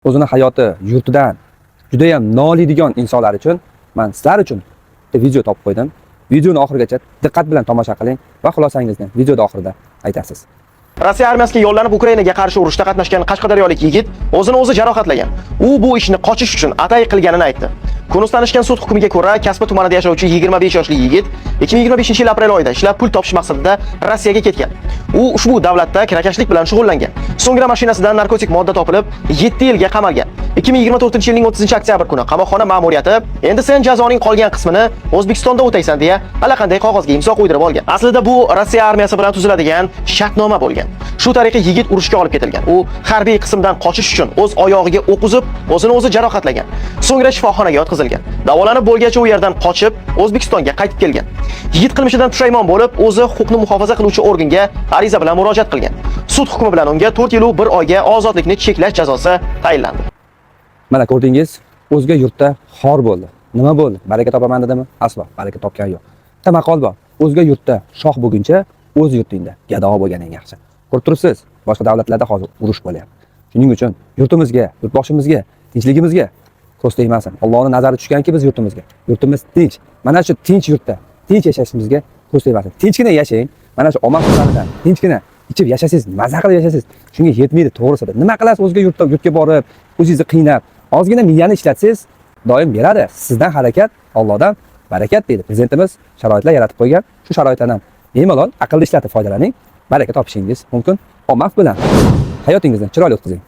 o'zini hayoti, yurtidan juda ham noliydigan insonlar uchun men sizlar uchun video topib qo'ydim. Videoni oxirigacha diqqat bilan tomosha qiling va xulosangizni videoda oxirida aytasiz. Rossiya armiyasiga yo'llanib Ukrainaga qarshi urushda qatnashgan Qashqadaryolik yigit o'zini o'zi jarohatlagan. U bu ishni qochish uchun atay qilganini aytdi. Kunuslanishgan sud hukmiga ko'ra, Kaspi tumanida yashovchi 25 yoshli yigit 2025-yil aprel oyida ishlab pul topish maqsadida Rossiyaga ketgan. U ushbu davlatda kirakashlik bilan shug'ullangan. So'ngra mashinasidan narkotik modda topilib, 7 yilga qamalgan. 2024-yilning 30-oktyabr kuni qamoqxona ma'muriyati endi sen jazoning qolgan qismini O'zbekistonda o'taysan deya allaqanday qog'ozga imzo qo'ydirib olgan. Aslida bu Rossiya armiyasi bilan tuziladigan shartnoma bo'lgan. Shu tariqa yigit urushga olib ketilgan. U harbiy qismdan qochish uchun o'z oyog'iga o'q uzib, o'zini o'zi jarohatlagan. So'ngra shifoxonaga yotqizilgan. Davolanib bo'lgach u yerdan qochib, O'zbekistonga qaytib kelgan. Yigit qilmishidan pushaymon bo'lib, o'zi huquqni muhofaza qiluvchi organga ariza bilan murojaat qilgan. Sud hukmi bilan unga 4 yil 1 oyga ozodlikni cheklash jazosi tayinlandi. Mana ko'rdingiz, o'zga yurtda xor bo'ldi. Nima bo'ldi? Baraka topaman dedimi? Aslo baraka topgan yo'q. Bitta maqol bor. O'zga yurtda shoh bo'lguncha, o'z yurtingda gado bo'lganing yaxshi. Ko'rib turibsiz, boshqa davlatlarda hozir urush bo'lyapti. Shuning uchun yurtimizga, yurtboshimizga, tinchligimizga ko'z tegmasin. Allohning nazari tushganki biz yurtimizga. Yurtimiz tinch. Mana shu tinch yurtda, tinch yashashimizga ko'z tegmasin. Tinchgina yashang. Mana shu omad qiladigan tinchgina ichib yashasiz, maza qilib yashasiz. Shunga yetmaydi to'g'risida. Nima qilasiz o'zga yurtga borib, o'zingizni qiynab, ozgina miyani ishlatsangiz, doim beradi. Sizdan harakat, Allohdan barakat deydi. Prezidentimiz sharoitlar yaratib qo'ygan. Shu sharoitlardan bemalol aqlli ishlatib foydalaning. Baraka topishingiz mumkin. Omad bilan hayotingizni chiroyli o'tkazing.